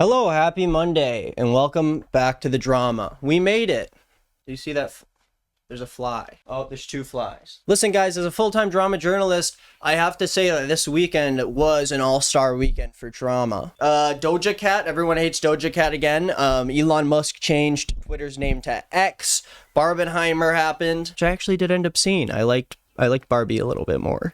Hello, happy Monday, and welcome back to the drama. We made it. Do you see that? There's a fly. Oh, there's two flies. Listen, guys, as a full-time drama journalist, I have to say that this weekend was an all-star weekend for drama. Doja Cat, everyone hates Doja Cat again. Elon Musk changed Twitter's name to X. Barbenheimer happened, which I actually did end up seeing. I liked Barbie a little bit more.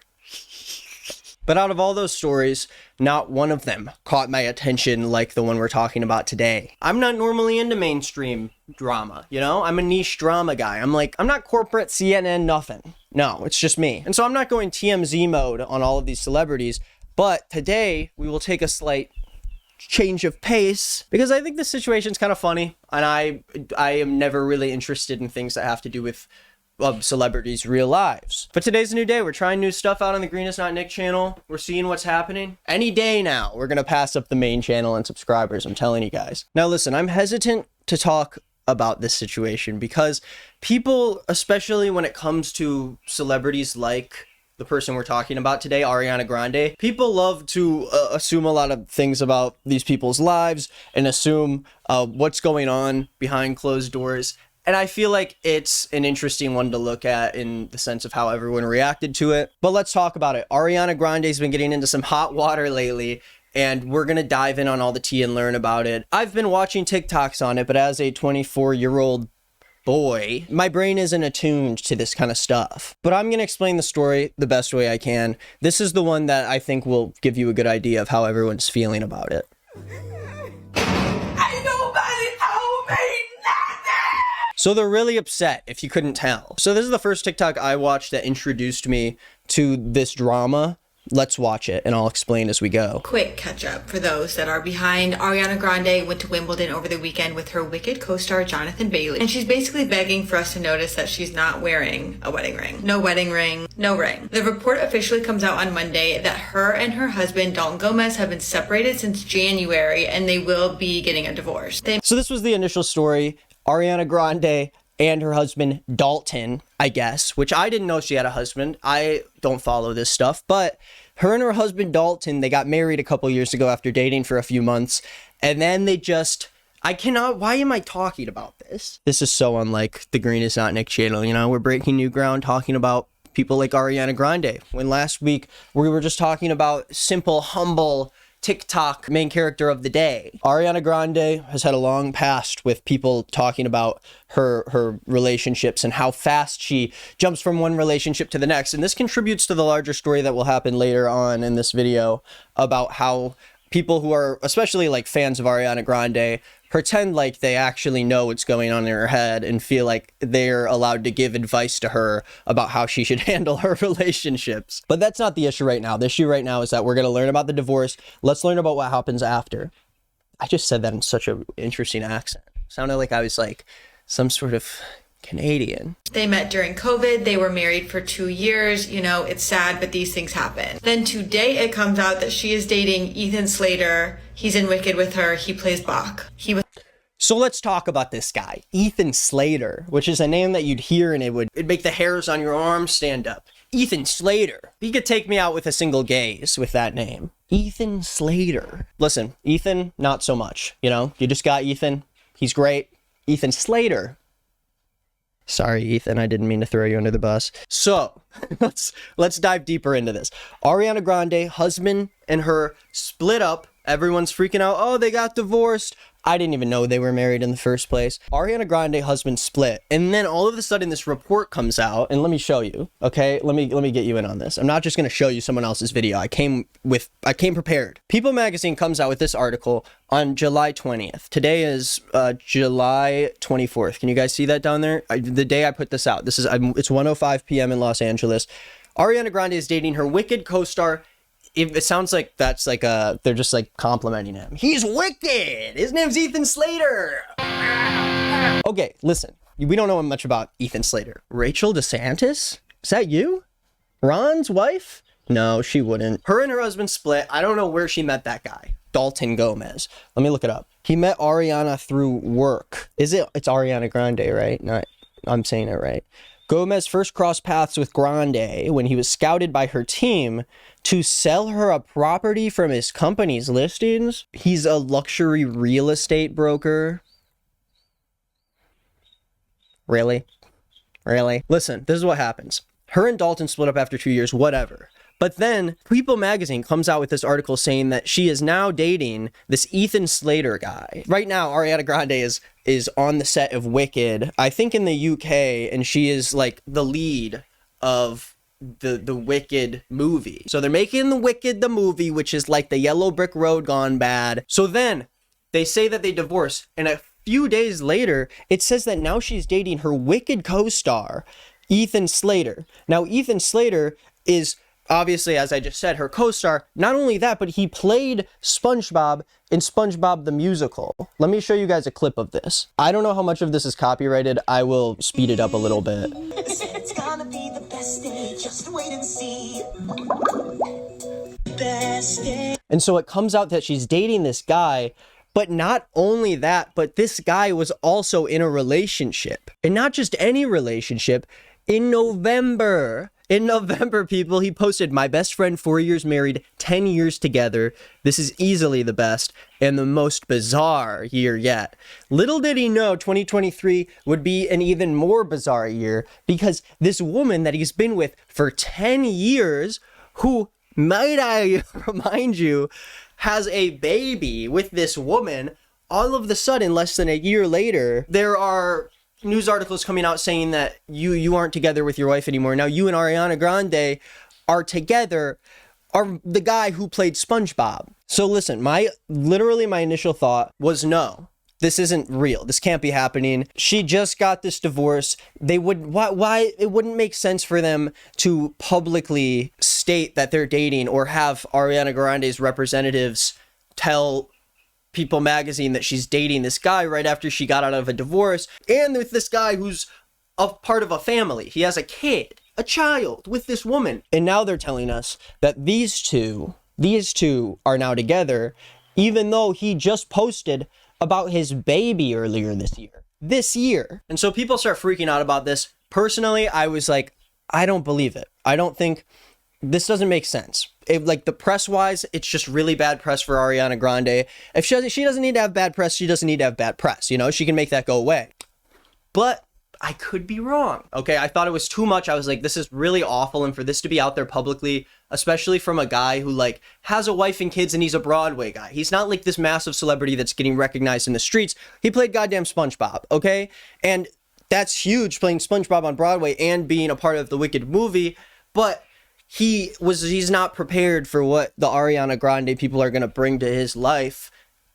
But out of all those stories, not one of them caught my attention like the one we're talking about today. I'm not normally into mainstream drama, you know? I'm a niche drama guy. I'm not corporate CNN nothing. No, it's just me. And so I'm not going TMZ mode on all of these celebrities, but today we will take a slight change of pace because I think this situation's kind of funny, and I am never really interested in things that have to do with celebrities' real lives. But today's a new day. We're trying new stuff out on the Greenest Not Nick channel. We're seeing what's happening. Any day now, we're gonna pass up the main channel and subscribers, I'm telling you guys. Now listen, I'm hesitant to talk about this situation because people, especially when it comes to celebrities like the person we're talking about today, Ariana Grande, people love to assume a lot of things about these people's lives and assume what's going on behind closed doors. And I feel like it's an interesting one to look at in the sense of how everyone reacted to it. But let's talk about it. Ariana Grande's been getting into some hot water lately, and we're going to dive in on all the tea and learn about it. I've been watching TikToks on it, but as a 24-year-old boy, my brain isn't attuned to this kind of stuff. But I'm going to explain the story the best way I can. This is the one that I think will give you a good idea of how everyone's feeling about it. So they're really upset, if you couldn't tell. So this is the first TikTok I watched that introduced me to this drama. Let's watch it, and I'll explain as we go. Quick catch-up for those that are behind. Ariana Grande went to Wimbledon over the weekend with her Wicked co-star Jonathan Bailey, and she's basically begging for us to notice that she's not wearing a wedding ring. No wedding ring, no ring. The report officially comes out on Monday that her and her husband, Dalton Gomez, have been separated since January, and they will be getting a divorce. So this was the initial story. Ariana Grande and her husband Dalton, I guess, which I didn't know she had a husband. I don't follow this stuff, but her and her husband Dalton, they got married a couple years ago after dating for a few months. And then they just, why am I talking about this? This is so unlike the Greenest Not Nick channel. You know, we're breaking new ground talking about people like Ariana Grande. When last week we were just talking about simple, humble TikTok main character of the day. Ariana Grande has had a long past with people talking about her relationships and how fast she jumps from one relationship to the next. And this contributes to the larger story that will happen later on in this video about how people who are especially like fans of Ariana Grande pretend like they actually know what's going on in her head and feel like they're allowed to give advice to her about how she should handle her relationships. But that's not the issue right now. The issue right now is that we're going to learn about the divorce. Let's learn about what happens after. I just said that in such an interesting accent. Sounded like I was like some sort of Canadian. They met during COVID. They were married for 2 years. You know, it's sad, but these things happen. Then today it comes out that she is dating Ethan Slater. He's in Wicked with her. He plays Bach. So let's talk about this guy, Ethan Slater, which is a name that you'd hear and it'd make the hairs on your arms stand up. Ethan Slater. He could take me out with a single gaze with that name. Ethan Slater. Listen, Ethan, not so much. You know, you just got Ethan. He's great. Ethan Slater. Sorry, Ethan, I didn't mean to throw you under the bus. So, let's dive deeper into this. Ariana Grande, husband and her split up. Everyone's freaking out. Oh, they got divorced. I didn't even know they were married in the first place. Ariana Grande, husband split. And then all of a sudden this report comes out, and let me show you, okay? Let me get you in on this. I'm not just going to show you someone else's video. I came prepared. People magazine comes out with this article on July 20th. Today is July 24th. Can you guys see that down there? The day I put this out. It's 1:05 p.m. in Los Angeles. Ariana Grande is dating her Wicked co-star. It sounds like that's like they're just like complimenting him. He's wicked. His name's Ethan Slater. Okay, listen. We don't know much about Ethan Slater. Rachel DeSantis? Is that you? Ron's wife? No, she wouldn't. Her and her husband split. I don't know where she met that guy. Dalton Gomez. Let me look it up. He met Ariana through work. It's Ariana Grande, right? Not, I'm saying it right. Gomez first crossed paths with Grande when he was scouted by her team to sell her a property from his company's listings. He's a luxury real estate broker. Really? Really? Listen, this is what happens. Her and Dalton split up after 2 years, whatever. But then People magazine comes out with this article saying that she is now dating this Ethan Slater guy. Right now, Ariana Grande is on the set of Wicked, I think in the UK, and she is like the lead of the Wicked movie. So they're making the Wicked the movie, which is like the yellow brick road gone bad. So then they say that they divorce, and a few days later, it says that now she's dating her Wicked co-star, Ethan Slater. Now, Ethan Slater is obviously, as I just said, her co-star. Not only that, but he played SpongeBob in SpongeBob the Musical. Let me show you guys a clip of this. I don't know how much of this is copyrighted. I will speed it up a little bit. It's gonna be the best day, just wait and see. Best day. And so it comes out that she's dating this guy, but not only that, but this guy was also in a relationship. And not just any relationship. In November, people, he posted, "My best friend, 4 years married, 10 years together. This is easily the best and the most bizarre year yet." Little did he know 2023 would be an even more bizarre year, because this woman that he's been with for 10 years, who, might I remind you, has a baby with this woman, all of the sudden, less than a year later, there are news articles coming out saying that you aren't together with your wife anymore. Now you and Ariana Grande are together, are the guy who played SpongeBob. So listen, my initial thought was, no, this isn't real. This can't be happening. She just got this divorce. Why it wouldn't make sense for them to publicly state that they're dating, or have Ariana Grande's representatives tell People magazine that she's dating this guy right after she got out of a divorce, and with this guy who's a part of a family. He has a kid, a child with this woman. And now they're telling us that these two are now together, even though he just posted about his baby earlier this year. And so people start freaking out about this. Personally, I was like, I don't believe it. I don't think this doesn't make sense. Like, the press-wise, it's just really bad press for Ariana Grande. If she doesn't need to have bad press, she doesn't need to have bad press. You know, she can make that go away. But I could be wrong. Okay, I thought it was too much. I was like, this is really awful. And for this to be out there publicly, especially from a guy who, like, has a wife and kids, and he's a Broadway guy. He's not like this massive celebrity that's getting recognized in the streets. He played goddamn SpongeBob, okay? And that's huge, playing SpongeBob on Broadway and being a part of the Wicked movie. But he's not prepared for what the Ariana Grande people are going to bring to his life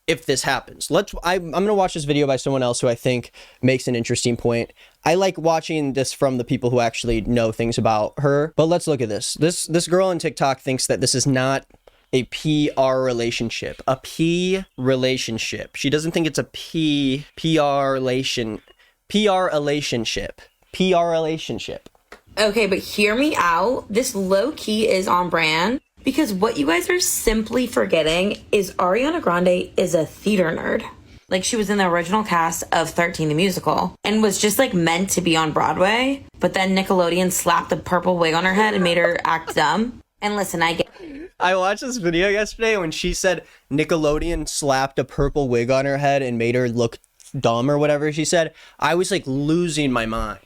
if this happens. I'm going to watch this video by someone else who I think makes an interesting point. I like watching this from the people who actually know things about her. But let's look at this. This girl on TikTok thinks that this is not a PR relationship. A P relationship. She doesn't think it's a PR relationship. Okay, but hear me out. This low-key is on brand, because what you guys are simply forgetting is Ariana Grande is a theater nerd. Like, she was in the original cast of 13 the Musical and was just, like, meant to be on Broadway. But then Nickelodeon slapped a purple wig on her head and made her act dumb. And listen, I watched this video yesterday when she said Nickelodeon slapped a purple wig on her head and made her look dumb or whatever she said. I was, like, losing my mind.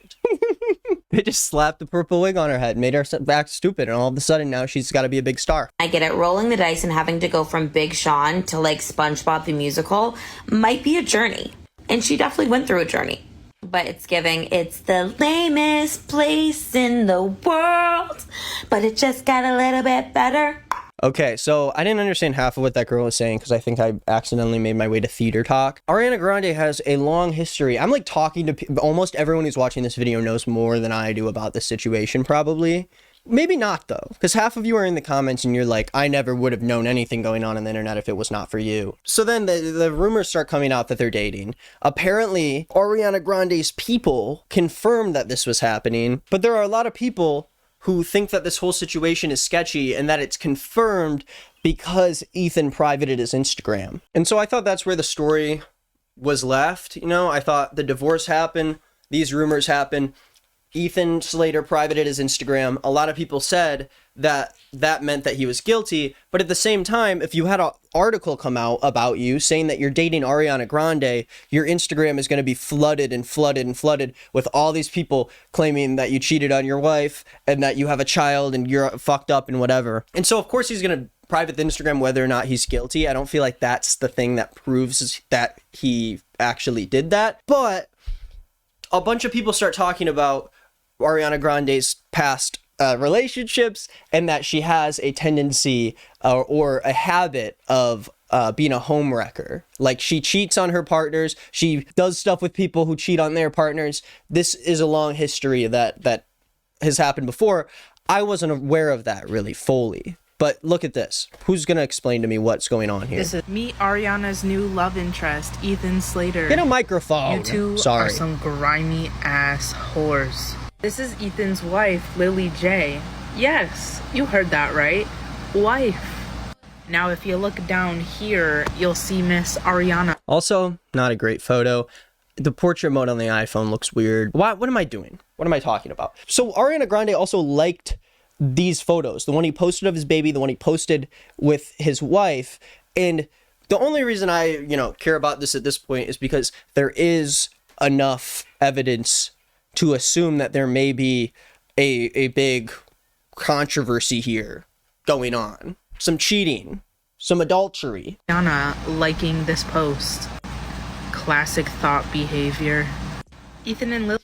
They just slapped the purple wig on her head, made her act stupid, and all of a sudden now she's got to be a big star. I get it. Rolling the dice and having to go from Big Sean to, like, SpongeBob the Musical might be a journey. And she definitely went through a journey. But it's the lamest place in the world, but it just got a little bit better. Okay, so I didn't understand half of what that girl was saying because I think I accidentally made my way to theater talk. Ariana Grande has a long history. I'm like talking to almost everyone who's watching this video knows more than I do about this situation, probably. Maybe not, though, because half of you are in the comments and you're like, I never would have known anything going on the internet if it was not for you. So then the rumors start coming out that they're dating. Apparently, Ariana Grande's people confirmed that this was happening, but there are a lot of people who think that this whole situation is sketchy and that it's confirmed because Ethan privated his Instagram. And so I thought that's where the story was left. You know, I thought the divorce happened, these rumors happened, Ethan Slater privated his Instagram, a lot of people said that that meant that he was guilty. But at the same time, if you had an article come out about you saying that you're dating Ariana Grande, your Instagram is going to be flooded and flooded and flooded with all these people claiming that you cheated on your wife and that you have a child and you're fucked up and whatever. And so, of course, he's going to private the Instagram whether or not he's guilty. I don't feel like that's the thing that proves that he actually did that. But a bunch of people start talking about Ariana Grande's past relationships and that she has a tendency or a habit of being a homewrecker. Like, she cheats on her partners. She does stuff with people who cheat on their partners. This is a long history that has happened before. I wasn't aware of that really fully. But look at this. Who's going to explain to me what's going on here? This is meet Ariana's new love interest, Ethan Slater. Get a microphone. You two are some grimy ass whores. This is Ethan's wife, Lily J. Yes, you heard that right. Wife. Now, if you look down here, you'll see Miss Ariana. Also, not a great photo. The portrait mode on the iPhone looks weird. What am I doing? What am I talking about? So Ariana Grande also liked these photos, the one he posted of his baby, the one he posted with his wife. And the only reason I, care about this at this point is because there is enough evidence to assume that there may be a big controversy here going on. Some cheating, some adultery. Ariana liking this post. Classic thought behavior. Ethan and Lily.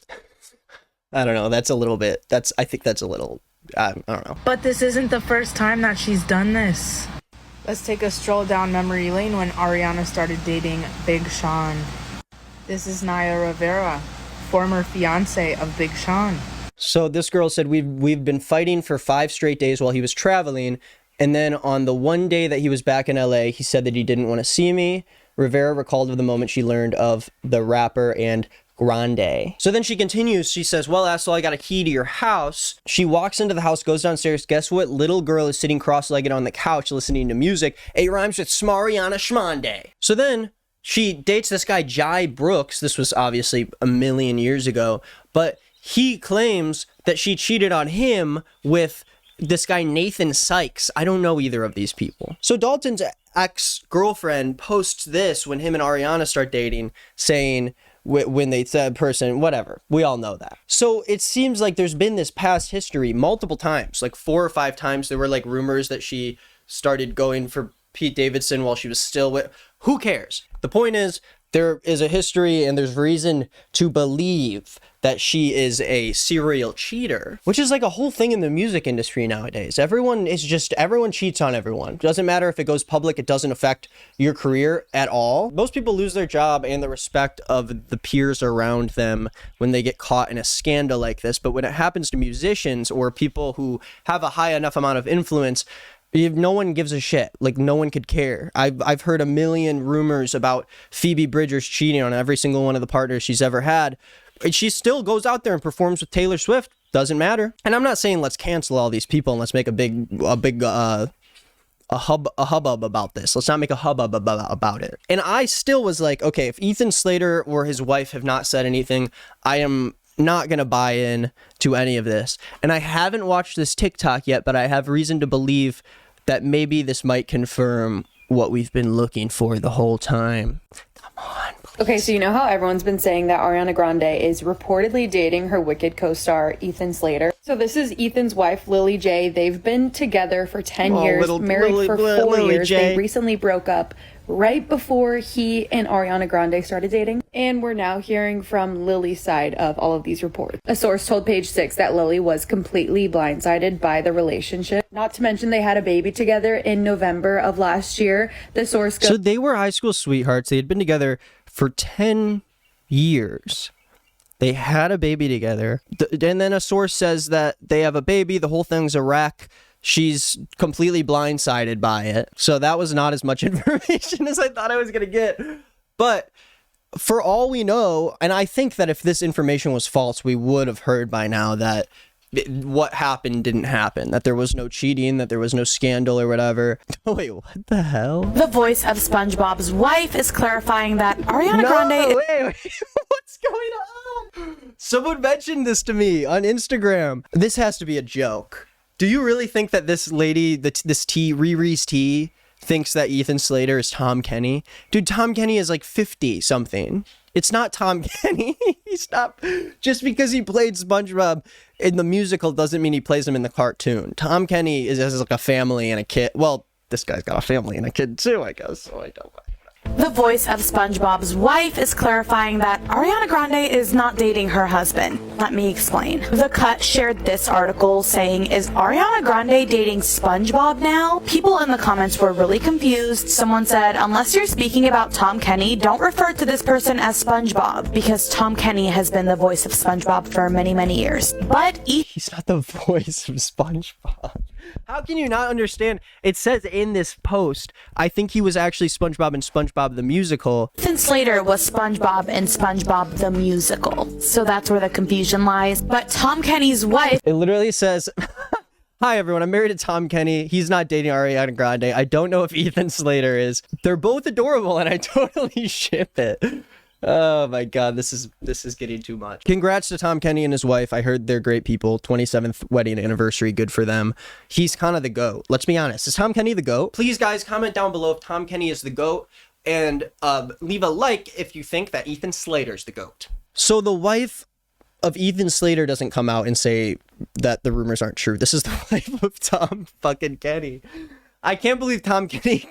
I don't know. I think that's a little, I don't know. But this isn't the first time that she's done this. Let's take a stroll down memory lane when Ariana started dating Big Sean. This is Naya Rivera, former fiance of Big Sean. So this girl said, we've been fighting for 5 straight days while he was traveling. And then on the one day that he was back in LA, he said that he didn't want to see me. Rivera recalled of the moment she learned of the rapper and Grande. So then she continues, she says, well, asshole, I got a key to your house. She walks into the house, goes downstairs. Guess what? Little girl is sitting cross-legged on the couch listening to music. It rhymes with Smariana Schmonde. So then she dates this guy, Jai Brooks. This was obviously a million years ago, but he claims that she cheated on him with this guy, Nathan Sykes. I don't know either of these people. So Dalton's ex-girlfriend posts this when him and Ariana start dating, saying, when they said person, whatever. We all know that. So it seems like there's been this past history multiple times, like 4 or 5 times. There were like rumors that she started going for Pete Davidson while she was still with. Who cares? The point is, there is a history and there's reason to believe that she is a serial cheater, which is like a whole thing in the music industry nowadays. Everyone cheats on everyone. Doesn't matter if it goes public, it doesn't affect your career at all. Most people lose their job and the respect of the peers around them when they get caught in a scandal like this. But when it happens to musicians or people who have a high enough amount of influence, no one gives a shit. Like, no one could care. I've heard a million rumors about Phoebe Bridgers cheating on every single one of the partners she's ever had. And she still goes out there and performs with Taylor Swift. Doesn't matter. And I'm not saying let's cancel all these people and let's make a hubbub about this. Let's not make a hubbub about it. And I still was like, okay, if Ethan Slater or his wife have not said anything, I am not gonna buy in to any of this. And I haven't watched this TikTok yet, but I have reason to believe that maybe this might confirm what we've been looking for the whole time. Come on. Please. Okay, so you know how everyone's been saying that Ariana Grande is reportedly dating her Wicked co-star Ethan Slater? So this is Ethan's wife, Lily J. They've been together for 10 years, married for 4 years. They recently broke up right before he and Ariana Grande started dating. And we're now hearing from Lily's side of all of these reports. A source told Page 6 that Lily was completely blindsided by the relationship. Not to mention they had a baby together in November of last year. The source goes... So they were high school sweethearts. They had been together for 10 years. They had a baby together. And then a source says that they have a baby. The whole thing's a wreck. She's completely blindsided by it. So that was not as much information as I thought I was going to get. But for all we know, and I think that if this information was false, we would have heard by now that what happened didn't happen, that there was no cheating, that there was no scandal or whatever. Wait, what the hell? The voice of SpongeBob's wife is clarifying that Ariana Grande... Wait, what's going on? Someone mentioned this to me on Instagram. This has to be a joke. Do you really think that this lady, this Riri's T, thinks that Ethan Slater is Tom Kenny? Dude, Tom Kenny is like 50 something. It's not Tom Kenny. He's not. Just because he played SpongeBob in the musical doesn't mean he plays him in the cartoon. Tom Kenny has like a family and a kid. Well, this guy's got a family and a kid too, I guess. So I don't. The voice of SpongeBob's wife is clarifying that Ariana Grande is not dating her husband. Let me explain. The Cut shared this article saying, "Is Ariana Grande dating SpongeBob now?" People in the comments were really confused. Someone said, "Unless you're speaking about Tom Kenny, don't refer to this person as SpongeBob, because Tom Kenny has been the voice of SpongeBob for many, many years." But he's not the voice of SpongeBob. How can you not understand? It says in this post, I think he was actually SpongeBob in SpongeBob the Musical. Ethan Slater was SpongeBob in SpongeBob the Musical. So that's where the confusion lies. But Tom Kenny's wife... It literally says, "Hi everyone, I'm married to Tom Kenny. He's not dating Ariana Grande. I don't know if Ethan Slater is. They're both adorable and I totally ship it." Oh my god, this is getting too much. Congrats to Tom Kenny and his wife. I heard they're great people. 27th wedding anniversary, good for them. He's kind of the GOAT. Let's be honest. Is Tom Kenny the GOAT? Please, guys, comment down below if Tom Kenny is the GOAT. And leave a like if you think that Ethan Slater's the GOAT. So the wife of Ethan Slater doesn't come out and say that the rumors aren't true. This is the wife of Tom fucking Kenny. I can't believe Tom Kenny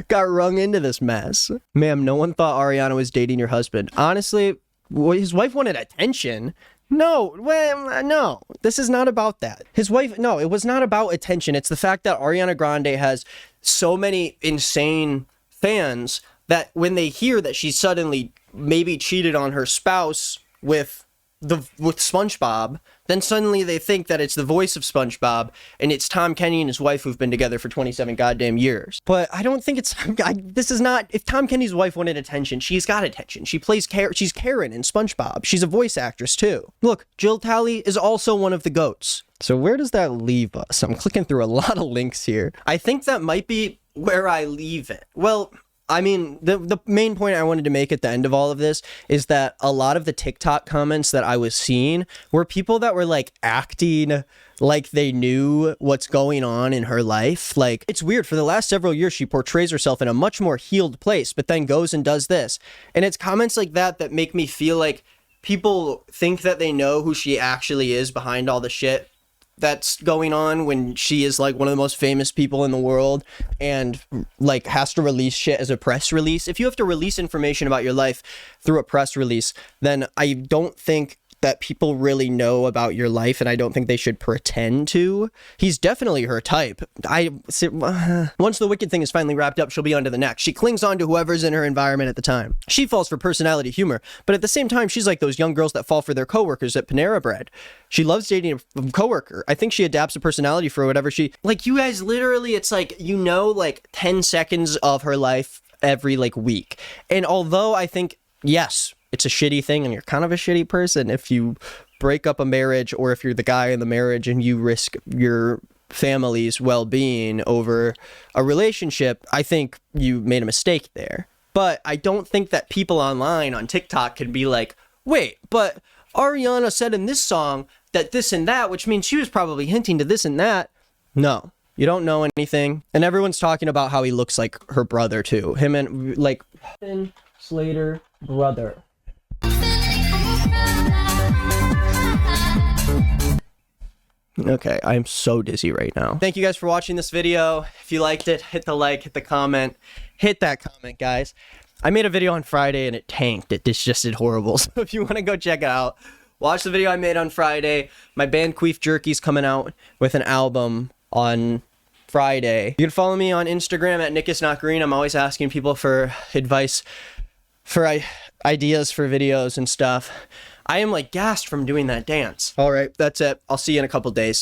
got rung into this mess. Ma'am, no one thought Ariana was dating your husband. Honestly, his wife wanted attention. No, no, this is not about that. His wife, no, it was not about attention. It's the fact that Ariana Grande has so many insane fans that when they hear that she suddenly maybe cheated on her spouse with SpongeBob, then suddenly they think that it's the voice of SpongeBob and it's Tom Kenny and his wife who've been together for 27 goddamn years. But I don't think it's, this is not, if Tom Kenny's wife wanted attention, she's got attention. She plays, she's Karen in SpongeBob. She's a voice actress too. Look, Jill Talley is also one of the GOATs. So where does that leave us? I'm clicking through a lot of links here. I think that might be where I leave it. Well, I mean, the main point I wanted to make at the end of all of this is that a lot of the TikTok comments that I was seeing were people that were like acting like they knew what's going on in her life. Like, it's weird. For the last several years, she portrays herself in a much more healed place, but then goes and does this. And it's comments like that that make me feel like people think that they know who she actually is behind all the shit that's going on when she is like one of the most famous people in the world and like has to release shit as a press release. If you have to release information about your life through a press release, then I don't think that people really know about your life, and I don't think they should pretend to. He's definitely her type. Once the Wicked thing is finally wrapped up, she'll be on to the next. She clings on to whoever's in her environment at the time. She falls for personality humor, but at the same time, she's like those young girls that fall for their coworkers at Panera Bread. She loves dating a coworker. I think she adapts a personality for whatever she... Like, you guys, literally, it's like, you know, like 10 seconds of her life every like week. And although I think, yes, it's a shitty thing and you're kind of a shitty person if you break up a marriage or if you're the guy in the marriage and you risk your family's well-being over a relationship, I think you made a mistake there. But I don't think that people online on TikTok can be like, wait, but Ariana said in this song that this and that, which means she was probably hinting to this and that. No, you don't know anything. And everyone's talking about how he looks like her brother too. Him and like Slater brother. Okay, I'm so dizzy right now. Thank you guys for watching this video. If you liked it, hit the like, hit the comment. Hit that comment, guys. I made a video on Friday and it tanked. It just did horrible. So if you want to go check it out, watch the video I made on Friday. My band Queef Jerky's coming out with an album on Friday. You can follow me on Instagram at @nickisnotgreen. I'm always asking people for advice, for ideas for videos and stuff. I am like gassed from doing that dance. All right, that's it. I'll see you in a couple days.